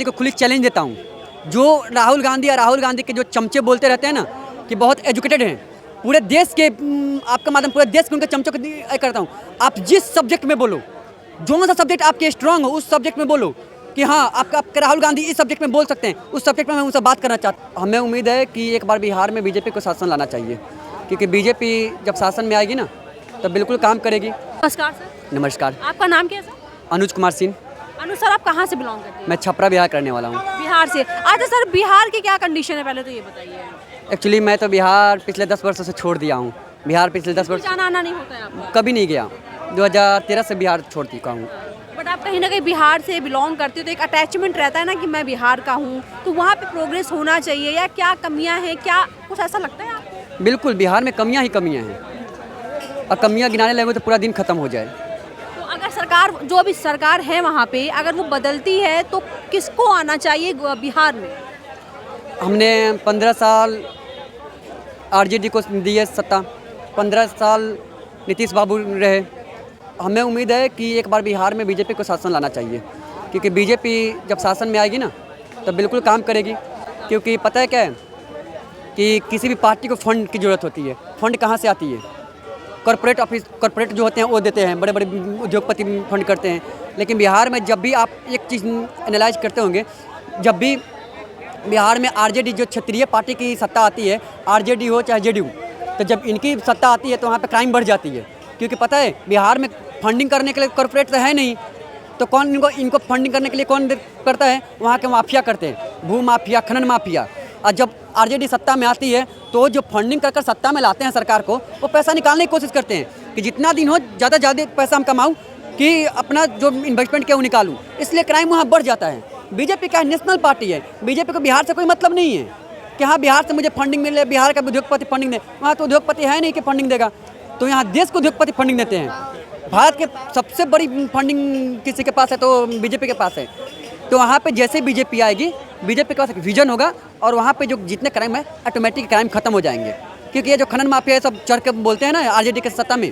को खुली चैलेंज देता हूँ। जो राहुल गांधी के जो चमचे बोलते रहते हैं ना कि बहुत एजुकेटेड हैं, पूरे देश के आपका माध्यम पूरे देश के उनके चमचों को करता हूँ। आप जिस सब्जेक्ट में बोलो, जो सा सब्जेक्ट आपके स्ट्रांग हो उस सब्जेक्ट में बोलो कि हाँ आपका राहुल गांधी इस सब्जेक्ट में बोल सकते हैं, उस सब्जेक्ट में मैं उनसे बात करना चाहता हूँ। हमें उम्मीद है कि एक बार बिहार में बीजेपी को शासन लाना चाहिए, क्योंकि बीजेपी जब शासन में आएगी ना तब बिल्कुल काम करेगी। नमस्कार सर। नमस्कार। आपका नाम क्या है सर? अनुज कुमार सिंह। अनुज सर, आप कहाँ से बिलोंग करते हैं? मैं छपरा बिहार करने वाला हूँ। बिहार से। अच्छा सर, बिहार की क्या कंडीशन है पहले तो ये बताइए। एक्चुअली मैं तो बिहार पिछले 10 वर्षों से छोड़ दिया हूँ। बिहार पिछले 10 वर्ष जाना आना नहीं होता है आपको? कभी नहीं गया। 2013 से बिहार छोड़ चुका हूँ। बट आप कहीं ना कहीं बिहार से बिलोंग करते हो तो एक अटैचमेंट रहता है ना कि मैं बिहार का हूँ, तो वहाँ पे प्रोग्रेस होना चाहिए या क्या कमियाँ हैं, क्या कुछ ऐसा लगता है आपको? बिल्कुल, बिहार में कमियां ही कमियां हैं, और कमियां गिनाने लगे तो पूरा दिन खत्म हो जाए। तो अगर सरकार, जो अभी सरकार है वहाँ पे, अगर वो बदलती है तो किसको आना चाहिए बिहार में? हमने 15 साल आरजेडी को दी है सत्ता, 15 साल नीतीश बाबू रहे। हमें उम्मीद है कि एक बार बिहार में बीजेपी को शासन लाना चाहिए, क्योंकि बीजेपी जब शासन में आएगी ना तब बिल्कुल काम करेगी। क्योंकि पता है क्या है कि किसी भी पार्टी को फंड की ज़रूरत होती है। फंड कहाँ से आती है? कॉर्पोरेट जो होते हैं वो देते हैं, बड़े बड़े उद्योगपति फंड करते हैं। लेकिन बिहार में जब भी आप एक चीज़ एनालाइज करते होंगे, जब भी बिहार में आरजेडी जो क्षेत्रीय पार्टी की सत्ता आती है, आरजेडी हो चाहे जेडीयू, तो जब इनकी सत्ता आती है तो वहाँ पे क्राइम बढ़ जाती है। क्योंकि पता है बिहार में फंडिंग करने के लिए कॉर्पोरेट तो है नहीं, तो कौन इनको फंडिंग करने के लिए कौन करता है? वहाँ के माफिया करते हैं, भू माफिया, खनन माफिया। और जब आरजेडी सत्ता में आती है तो जो फंडिंग कर सत्ता में लाते हैं सरकार को, वो पैसा निकालने की कोशिश करते हैं कि जितना दिन हो ज़्यादा पैसा हम कमाऊँ, कि अपना जो इन्वेस्टमेंट किया वो निकालूँ। इसलिए क्राइम वहाँ बढ़ जाता है। बीजेपी क्या नेशनल पार्टी है, बीजेपी को बिहार से कोई मतलब नहीं है कि हाँ बिहार से मुझे फंडिंग मिले, बिहार का उद्योगपति फंडिंग दे। वहाँ तो उद्योगपति है नहीं कि फंडिंग देगा, तो यहाँ देश को उद्योगपति फंडिंग देते हैं। भारत के सबसे बड़ी फंडिंग किसी के पास है तो बीजेपी के पास है। तो वहाँ पे जैसे बीजेपी आएगी, बीजेपी के पास एक विजन होगा और वहाँ पे जो जितने क्राइम है ऑटोमेटिक क्राइम खत्म हो जाएंगे। क्योंकि ये जो खनन माफिया है सब चढ़ के बोलते हैं ना आरजेडी के सत्ता में,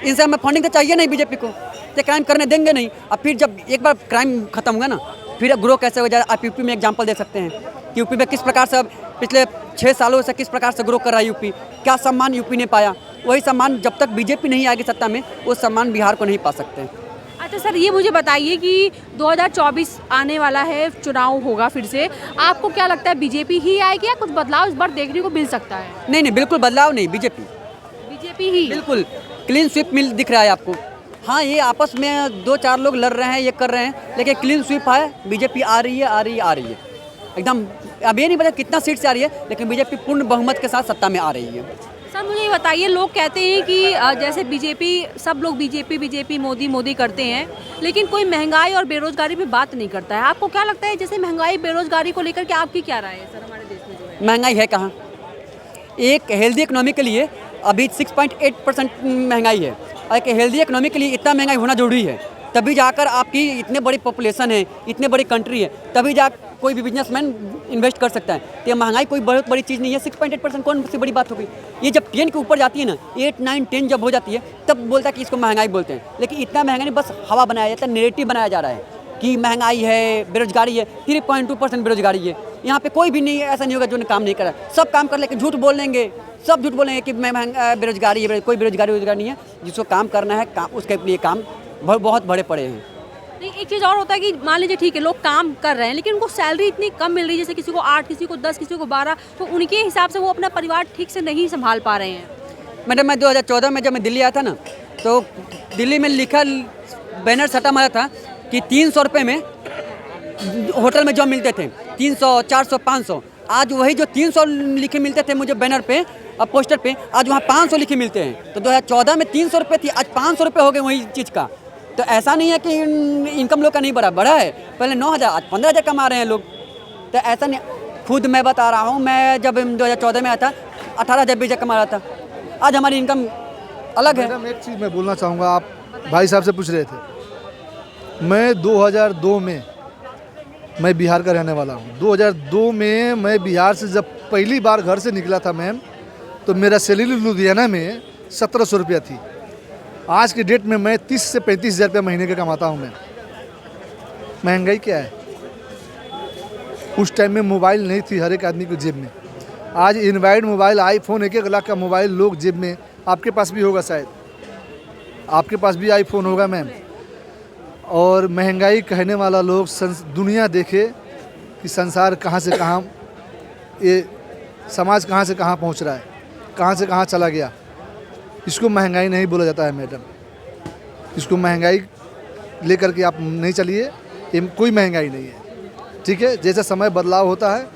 इनसे हमें फंडिंग तो चाहिए नहीं बीजेपी को, तो क्राइम करने देंगे नहीं। अब फिर जब एक बार क्राइम खत्म होगा ना, फिर ग्रो कैसे हो जाए? आप यूपी में एग्जाम्पल दे सकते हैं कि यूपी में किस प्रकार से पिछले 6 सालों से किस प्रकार से ग्रो कर रहा है यूपी। क्या सम्मान यूपी ने पाया, वही सम्मान जब तक बीजेपी नहीं आएगी सत्ता में, वो सम्मान बिहार को नहीं पा सकते। अच्छा सर, ये मुझे बताइए कि 2024 आने वाला है, चुनाव होगा फिर से, आपको क्या लगता है बीजेपी ही आएगी या कुछ बदलाव इस बार देखने को मिल सकता है? नहीं, बिल्कुल बदलाव नहीं, बीजेपी ही बिल्कुल क्लीन स्वीप दिख रहा है आपको। हाँ, ये आपस में 2-4 लोग लड़ रहे हैं, ये कर रहे हैं, लेकिन क्लीन स्वीप है। बीजेपी आ रही है एकदम। अब ये नहीं पता कितना सीट से आ रही है, लेकिन बीजेपी पूर्ण बहुमत के साथ सत्ता में आ रही है। सर मुझे ये बताइए, लोग कहते हैं कि जैसे बीजेपी, सब लोग बीजेपी मोदी करते हैं, लेकिन कोई महंगाई और बेरोजगारी पे बात नहीं करता है। आपको क्या लगता है, जैसे महंगाई बेरोजगारी को लेकर के आपकी क्या राय है सर? हमारे देश में जो है महंगाई है कहाँ? एक हेल्दी इकोनॉमी के लिए अभी 6.8% महंगाई है, और एक हेल्दी इकोनॉमी के लिए इतना महंगाई होना जरूरी है। तभी जाकर आपकी इतने बड़ी पॉपुलेशन है, इतने बड़ी कंट्री है, तभी जा कोई भी बिजनेसमैन इन्वेस्ट कर सकता है। तो ये महंगाई कोई बहुत बड़ी चीज़ नहीं है। 6.8% कौन सी बड़ी बात हो गई? ये जब 10 के ऊपर जाती है ना, 8, 9, 10 जब हो जाती है, तब बोलता है कि इसको महंगाई बोलते हैं। लेकिन इतना महंगा नहीं, बस हवा बनाया जाता है, नेरेटिव बनाया जा रहा है कि महंगाई है, बेरोजगारी है। 3.2% बेरोजगारी है। यहाँ पे कोई भी नहीं, ऐसा नहीं होगा जो काम नहीं करा। सब काम कर, लेकिन झूठ बोल लेंगे, सब झूठ बोलेंगे कि मैं बेरोजगारी है। कोई बेरोजगारी नहीं है। जिसको काम करना है, काम उसके लिए काम बहुत बड़े पड़े हैं। नहीं, एक चीज़ और होता है कि मान लीजिए ठीक है लोग काम कर रहे हैं, लेकिन उनको सैलरी इतनी कम मिल रही है, जैसे किसी को 8, किसी को 10, किसी को 12, तो उनके हिसाब से वो अपना परिवार ठीक से नहीं संभाल पा रहे हैं। मैडम, मैं 2014 में जब मैं दिल्ली आया था ना, तो दिल्ली में लिखा बैनर सटा मारा था कि 300 रुपये में होटल में जॉब मिलते थे, 300, 400, 500। आज वही जो 300 लिखे मिलते थे मुझे बैनर पे और पोस्टर पे, आज वहाँ 500 लिखे मिलते हैं। तो 2014 में 300 रुपये थी, आज 500 रुपये हो गए वही चीज़ का। तो ऐसा नहीं है कि इनकम लोग का नहीं बढ़ा है। पहले 9,000, आज 15,000 कमा रहे हैं लोग। तो ऐसा नहीं, खुद मैं बता रहा हूँ, मैं जब 2014 में आया था 18,000 बीजा कमा रहा था, आज हमारी इनकम अलग है। मैडम, एक चीज़ मैं बोलना चाहूँगा, आप भाई साहब से पूछ रहे थे, मैं 2002 में मैं बिहार का रहने वाला हूँ। 2002 में मैं बिहार से जब पहली बार घर से निकला था मैम, तो मेरा सैलरी लुधियाना में 1700 रुपया थी। आज की डेट में मैं 30 से 35 हज़ार रुपये महीने का कमाता हूँ। मैं महंगाई क्या है? उस टाइम में मोबाइल नहीं थी हर एक आदमी को जेब में। आज एंड्रॉइड मोबाइल, आईफोन, 1-1 लाख का मोबाइल लोग जेब में, आपके पास भी होगा शायद, आपके पास भी आईफोन होगा मैम। और महंगाई कहने वाला लोग दुनिया देखे कि संसार कहाँ से कहाँ, ये समाज कहाँ से कहाँ पहुँच रहा है, कहाँ से कहाँ चला गया। इसको महंगाई नहीं बोला जाता है मैडम, इसको महंगाई लेकर के आप नहीं चलिए, ये कोई महंगाई नहीं है, ठीक है। जैसा समय बदलाव होता है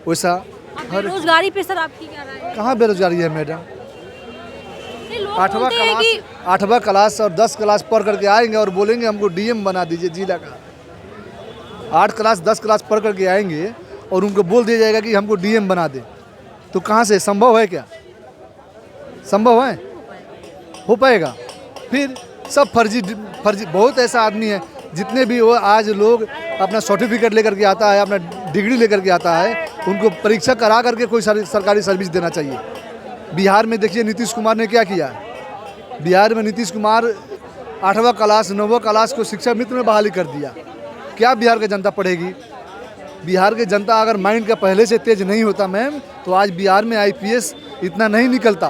वैसा हर। बेरोजगारी पे सर आपकी क्या राय है? कहाँ बेरोजगारी है मैडम? ये लोग बोलते हैं कि 8वां क्लास और 10 क्लास पढ़ करके आएंगे और बोलेंगे हमको डीएम बना दीजिए जिला का। 8 क्लास 10 क्लास पढ़ करके आएंगे और उनको बोल दिया जाएगा कि हमको डीएम बना दे, तो कहाँ से संभव है? क्या संभव है? हो पाएगा? फिर सब फर्जी बहुत ऐसा आदमी है, जितने भी वो आज लोग अपना सर्टिफिकेट लेकर के आता है, अपना डिग्री लेकर के आता है, उनको परीक्षा करा करके कोई सरकारी सर्विस देना चाहिए। बिहार में देखिए नीतीश कुमार ने क्या किया है। बिहार में नीतीश कुमार 8वां क्लास 9वां क्लास को शिक्षा मित्र में बहाली कर दिया। क्या बिहार की जनता पढ़ेगी? बिहार की जनता अगर माइंड का पहले से तेज नहीं होता मैम, तो आज बिहार में आईपीएस इतना नहीं निकलता।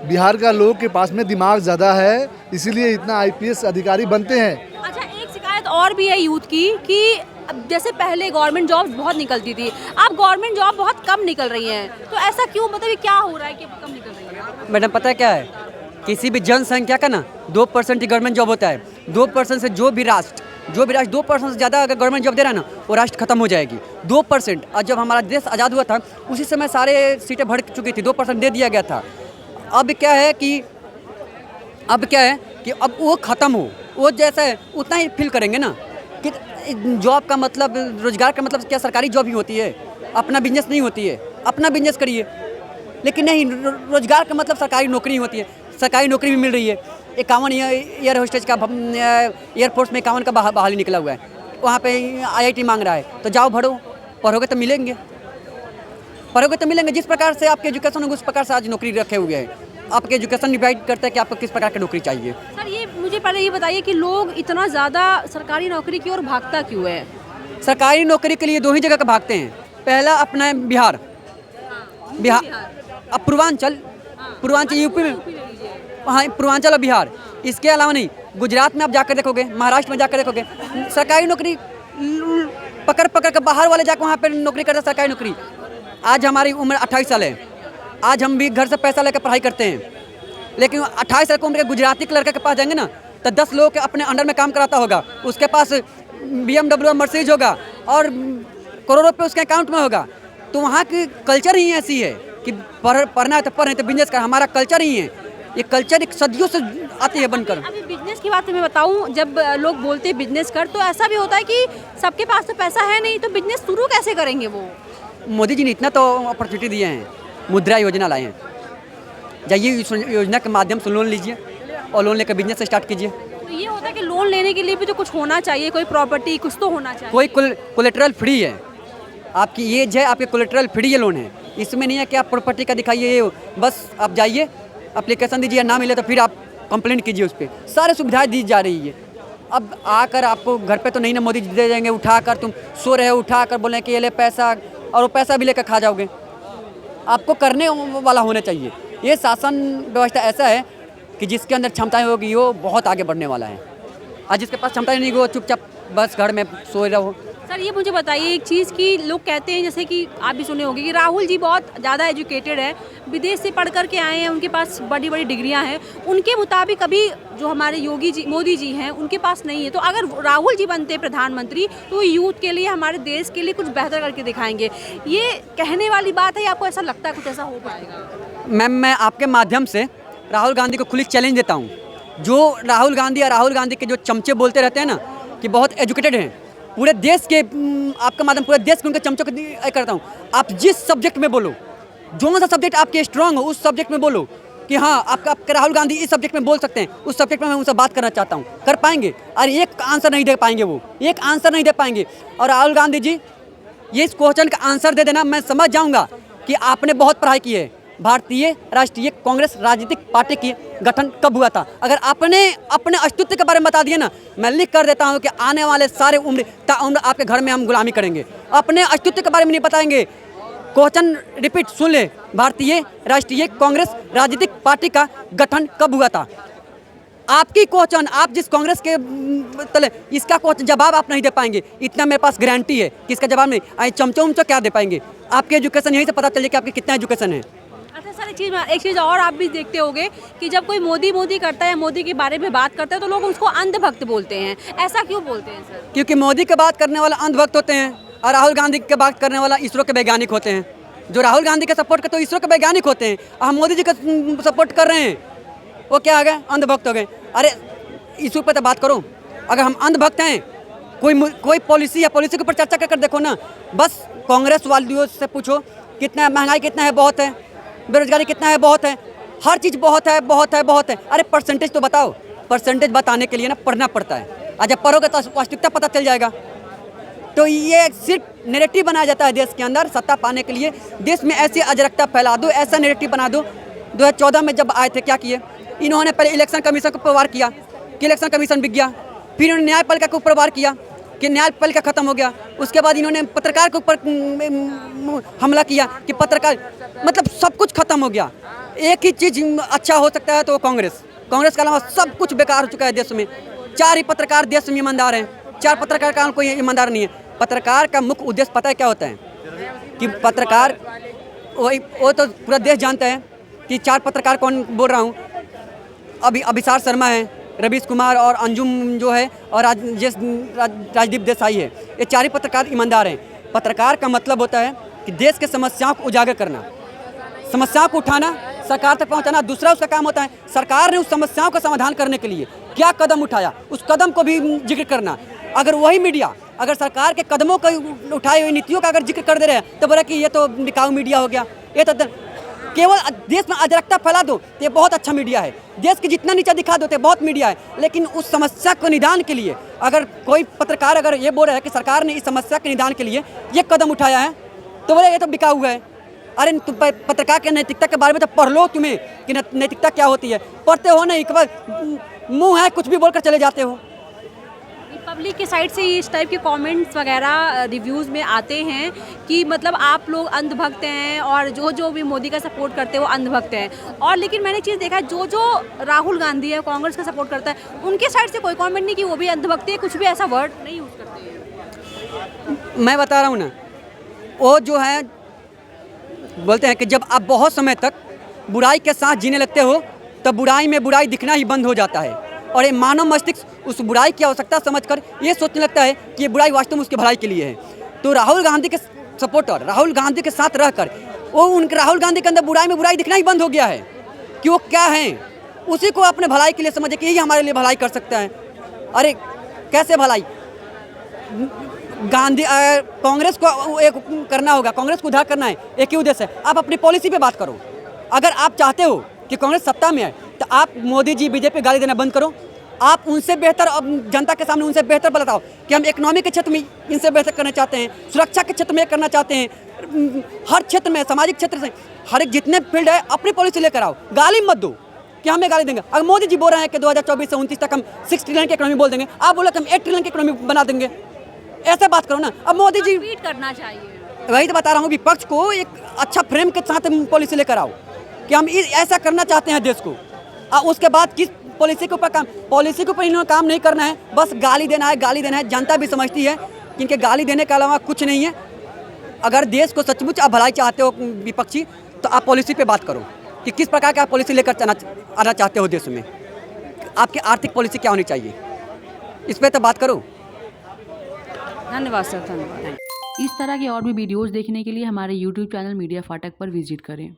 बिहार का लोग के पास में दिमाग ज़्यादा है, इसीलिए इतना आईपीएस अधिकारी बनते हैं। अच्छा, एक शिकायत और भी है यूथ की कि अब जैसे पहले गवर्नमेंट जॉब्स बहुत निकलती थी, अब गवर्नमेंट जॉब बहुत कम निकल रही हैं, तो ऐसा क्यों? मतलब ये क्या हो रहा है कि कम निकल रही है? मैडम पता है क्या है, किसी भी जनसंख्या का ना 2% ही गवर्नमेंट जॉब होता है। 2% से जो भी राष्ट्र 2% से ज़्यादा अगर गवर्नमेंट जॉब दे रहा है ना, वो राष्ट्र खत्म हो जाएगी। 2%। और जब हमारा देश आज़ाद हुआ था उसी समय सारे सीटें भर चुकी थी, 2% दे दिया गया था। अब क्या है कि अब वो ख़त्म हो, वो जैसा है उतना ही फील करेंगे ना कि जॉब का मतलब, रोजगार का मतलब क्या सरकारी जॉब ही होती है, अपना बिजनेस नहीं होती है। अपना बिजनेस करिए, लेकिन नहीं, रोजगार का मतलब सरकारी नौकरी होती है। सरकारी नौकरी भी मिल रही है। 51 एयर होस्टेज का, एयरफोर्स में 51 का बहाली निकला हुआ है, वहाँ पे IIT मांग रहा है, तो जाओ भरो, पढ़ोगे तो मिलेंगे। जिस प्रकार से आपके एजुकेशन होगा उस प्रकार से आज नौकरी रखे हुए हैं। आपके एजुकेशन डिवाइड करता है कि आपको किस प्रकार की नौकरी चाहिए। सर ये मुझे पहले ये बताइए कि लोग इतना ज़्यादा सरकारी नौकरी की ओर भागता क्यों है? सरकारी नौकरी के लिए 2 ही जगह का भागते हैं। पहला अपना है बिहार, अब पूर्वांचल यूपी में, हाँ, पूर्वांचल और बिहार। इसके अलावा नहीं, गुजरात में आप जाकर देखोगे, महाराष्ट्र में जाकर देखोगे, सरकारी नौकरी पकड़ कर बाहर वाले जाकर वहाँ पर नौकरी करते हैं, सरकारी नौकरी। आज हमारी उम्र 28 साल है, आज हम भी घर से पैसा लेकर पढ़ाई करते हैं, लेकिन 28 साल की उम्र के गुजराती के लड़के के पास जाएंगे ना, तो 10 लोग अपने अंडर में काम कराता होगा। उसके पास BMW मर्सिडीज होगा और करोड़ों रुपये उसके अकाउंट में होगा। तो वहाँ की कल्चर ही ऐसी है कि पढ़ना है तो पढ़, नहीं तो बिजनेस कर। हमारा कल्चर ही है, ये कल्चर एक सदियों से आती है बनकर। अभी बिजनेस की बात मैं बताऊं, जब लोग बोलते हैं बिजनेस कर, तो ऐसा भी होता है कि सबके पास तो पैसा है नहीं, तो बिजनेस शुरू कैसे करेंगे वो? मोदी जी ने इतना तो अपॉर्चुनिटी दिए हैं, मुद्रा योजना लाए हैं। जाइए इस योजना के माध्यम से लोन लीजिए और लोन लेकर बिजनेस स्टार्ट कीजिए। तो ये होता है कि लोन लेने के लिए भी तो कुछ होना चाहिए, कोई प्रॉपर्टी कुछ तो होना चाहिए। कोई कोलेटरल फ्री है, आपकी एज है, आपके कोलेटरल फ्री ये लोन है। इसमें नहीं है कि आप प्रॉपर्टी का दिखाइए, ये बस आप जाइए एप्लीकेशन दीजिए, ना मिले तो फिर आप कंप्लेंट कीजिए, उस पर सारे सुविधाएँ दी जा रही है। अब आकर आपको घर पे तो नहीं ना मोदी जी दे देंगे, उठाकर तुम सो रहे हो, उठाकर बोलें कि ये ले पैसा, और वो पैसा भी लेकर खा जाओगे। आपको करने वाला होना चाहिए। ये शासन व्यवस्था ऐसा है कि जिसके अंदर क्षमताएं होगी वो बहुत आगे बढ़ने वाला है, और जिसके पास क्षमताएं नहीं वो चुपचाप बस घर में सोए रहो। सर ये मुझे बताइए एक चीज़ कि लोग कहते हैं, जैसे कि आप भी सुने होंगे, कि राहुल जी बहुत ज़्यादा एजुकेटेड है, विदेश से पढ़ कर के आए हैं, उनके पास बड़ी बड़ी डिग्रियां हैं। उनके मुताबिक अभी जो हमारे मोदी जी हैं उनके पास नहीं है। तो अगर राहुल जी बनते प्रधानमंत्री तो यूथ के लिए, हमारे देश के लिए कुछ बेहतर करके दिखाएंगे। ये कहने वाली बात है, आपको ऐसा लगता है कुछ ऐसा हो पाएगा? मैम, मैं आपके माध्यम से राहुल गांधी को खुली चैलेंज देता हूँ। जो राहुल गांधी के जो चमचे बोलते रहते हैं ना कि बहुत एजुकेटेड हैं, पूरे देश के, आपका माध्यम पूरे देश के उनके चमचों को करता हूँ। आप जिस सब्जेक्ट में बोलो, जो सा सब्जेक्ट आपके स्ट्रांग हो उस सब्जेक्ट में बोलो कि हाँ आपके राहुल गांधी इस सब्जेक्ट में बोल सकते हैं, उस सब्जेक्ट में मैं उनसे बात करना चाहता हूँ, कर पाएंगे। और एक आंसर नहीं दे पाएंगे, वो एक आंसर नहीं दे पाएंगे। और राहुल गांधी जी ये इस क्वेश्चन का आंसर दे देना, मैं समझ जाऊँगा कि आपने बहुत पढ़ाई की है, भारतीय राष्ट्रीय कांग्रेस राजनीतिक पार्टी की गठन कब हुआ था? अगर आपने अपने अस्तित्व के बारे में बता दिए ना, मैं लिख कर देता हूँ कि आने वाले सारे उम्र आपके घर में हम गुलामी करेंगे। अपने अस्तित्व के बारे में नहीं बताएंगे। क्वेश्चन रिपीट सुन ले, भारतीय राष्ट्रीय कांग्रेस राजनीतिक पार्टी का गठन कब हुआ था? आपकी क्वेश्चन, आप जिस कांग्रेस के तले, इसका क्वेश्चन जवाब आप नहीं दे पाएंगे, इतना मेरे पास गारंटी है कि इसका जवाब नहीं। आई चमचो उमचो क्या दे पाएंगे? आपके एजुकेशन यहीं से पता चल जाए कि आपकी कितना एजुकेशन है। अच्छा सर, एक चीज़ और आप भी देखते होंगे कि जब कोई मोदी करता है, मोदी के बारे में बात करता है, तो लोग उसको अंधभक्त बोलते हैं। ऐसा क्यों बोलते हैं सर? क्योंकि मोदी की बात करने वाला अंधभक्त होते हैं और राहुल गांधी की बात करने वाला इसरो के वैज्ञानिक होते हैं। जो राहुल गांधी के सपोर्ट करते हैं इसरो के वैज्ञानिक होते हैं, हम मोदी जी का सपोर्ट कर रहे हैं, वो क्या आ गए? अंधभक्त हो गए। अरे इसरो पर तो बात करो। अगर हम अंधभक्त हैं, कोई पॉलिसी या पॉलिसी के ऊपर चर्चा कर देखो ना। बस कांग्रेस वालियों से पूछो कितना महंगाई कितना है, बहुत है, बेरोजगारी कितना है, बहुत है, हर चीज़ बहुत है, बहुत है, बहुत है। अरे परसेंटेज तो बताओ। परसेंटेज बताने के लिए ना पढ़ना पड़ता है, और जब पढ़ोगे तो वास्तविकता पता चल जाएगा। तो ये सिर्फ नैरेटिव बनाया जाता है देश के अंदर सत्ता पाने के लिए। देश में ऐसी अराजकता फैला दो, ऐसा नैरेटिव बना दो। 2014 में जब आए थे क्या किए इन्होंने? पहले इलेक्शन कमीशन को प्रवार किया कि इलेक्शन कमीशन बिक गया, फिर इन्होंने न्यायपालिका को प्रवार किया कि न्यायपालिका खत्म हो गया। उसके बाद इन्होंने पत्रकार के ऊपर हमला किया कि पत्रकार, मतलब सब कुछ खत्म हो गया। एक ही चीज़ अच्छा हो सकता है तो कांग्रेस के अलावा सब कुछ बेकार हो चुका है देश में। 4 ही पत्रकार देश में ईमानदार हैं, 4 पत्रकार का कोई ईमानदार नहीं है। पत्रकार का मुख्य उद्देश्य पता है क्या होता है? कि पत्रकार वो तो पूरा देश जानता है कि 4 पत्रकार कौन बोल रहा हूँ। अभिसार शर्मा है, रवीश कुमार और अंजुम जो है, और राजदीप देसाई है। ये 4 ही पत्रकार ईमानदार हैं। पत्रकार का मतलब होता है कि देश के समस्याओं को उजागर करना, समस्याओं को उठाना, सरकार तक पहुंचाना। दूसरा उसका काम होता है सरकार ने उस समस्याओं का समाधान करने के लिए क्या कदम उठाया, उस कदम को भी जिक्र करना। अगर वही मीडिया अगर सरकार के कदमों को उठाई हुई नीतियों का अगर जिक्र कर दे रहे हैं तो बोला कि ये तो बिकाऊ मीडिया हो गया, ये तो केवल देश में अराजकता फैला दो तो ये बहुत अच्छा मीडिया है। देश के जितना नीचा दिखा दो तो बहुत मीडिया है। लेकिन उस समस्या को निदान के लिए अगर कोई पत्रकार अगर ये बोल रहा है कि सरकार ने इस समस्या के निदान के लिए ये कदम उठाया है तो बोले ये तो बिकाऊ हुआ है। अरे तुम पत्रकार के नैतिकता के बारे में तो पढ़ लो, तुम्हें कि नैतिकता क्या होती है। पढ़ते हो नहीं, एक बार मुँह है कुछ भी बोलकर चले जाते हो। पब्लिक के साइड से इस टाइप के कमेंट्स वगैरह रिव्यूज़ में आते हैं कि मतलब आप लोग अंधभक्त हैं और जो भी मोदी का सपोर्ट करते हैं वो अंधभक्त हैं। और लेकिन मैंने चीज़ देखा है जो राहुल गांधी है कांग्रेस का सपोर्ट करता है उनके साइड से कोई कमेंट नहीं कि वो भी अंधभक्त है, कुछ भी ऐसा वर्ड नहीं यूज़ करते हैं। मैं बता रहा हूँ ना, वो जो है बोलते हैं कि जब आप बहुत समय तक बुराई के साथ जीने लगते हो तब बुराई में बुराई दिखना ही बंद हो जाता है। और ये मानव मस्तिष्क उस बुराई की आवश्यकता समझकर ये सोचने लगता है कि ये बुराई वास्तव में उसकी भलाई के लिए है। तो राहुल गांधी के सपोर्टर राहुल गांधी के साथ रहकर राहुल गांधी के अंदर बुराई में बुराई दिखना ही बंद हो गया है कि वो क्या है, उसी को अपने भलाई के लिए समझे कि यही हमारे लिए भलाई कर सकता है। अरे कैसे भलाई? कांग्रेस को एक करना होगा, कांग्रेस को उद्धार करना है, एक ही उद्देश्य है। आप अपनी पॉलिसी पे बात करो। अगर आप चाहते हो कि कांग्रेस सत्ता में आए तो आप मोदी जी बीजेपी गाली देना बंद करो। आप उनसे बेहतर, अब जनता के सामने उनसे बेहतर बताओ कि हम इकोनॉमी के क्षेत्र में इनसे बेहतर करना चाहते हैं, सुरक्षा के क्षेत्र में करना चाहते हैं, हर क्षेत्र में, सामाजिक क्षेत्र से हर एक जितने फील्ड है अपनी पॉलिसी लेकर आओ। गाली मत दो कि हमें गाली देंगे। अगर मोदी जी बोल रहे हैं कि 2024 से 29 तक हम 6 ट्रिलियन की इकोनॉमी बोल देंगे, आप बोलो कि हम 8 ट्रिलियन की इकोनॉमी बना देंगे। ऐसे बात करो ना। अब मोदी जी ट्वीट करना चाहिए, वही तो बता रहा हूँ, विपक्ष को एक अच्छा फ्रेम के साथ पॉलिसी लेकर आओ कि हम ऐसा करना चाहते हैं देश को। उसके बाद किस पॉलिसी के ऊपर काम, पॉलिसी के ऊपर इन्होंने काम नहीं करना है, बस गाली देना है, गाली देना है। जनता भी समझती है कि इनके गाली देने के अलावा कुछ नहीं है। अगर देश को सचमुच आप भलाई चाहते हो विपक्षी, तो आप पॉलिसी पे बात करो कि किस प्रकार की आप पॉलिसी लेकर आना चाहते हो देश में, आपकी आर्थिक पॉलिसी क्या होनी चाहिए, इस पर तो बात करो। धन्यवाद सर, धन्यवाद। इस तरह के और भी वीडियोस देखने के लिए हमारे YouTube चैनल मीडिया फाटक पर विजिट करें।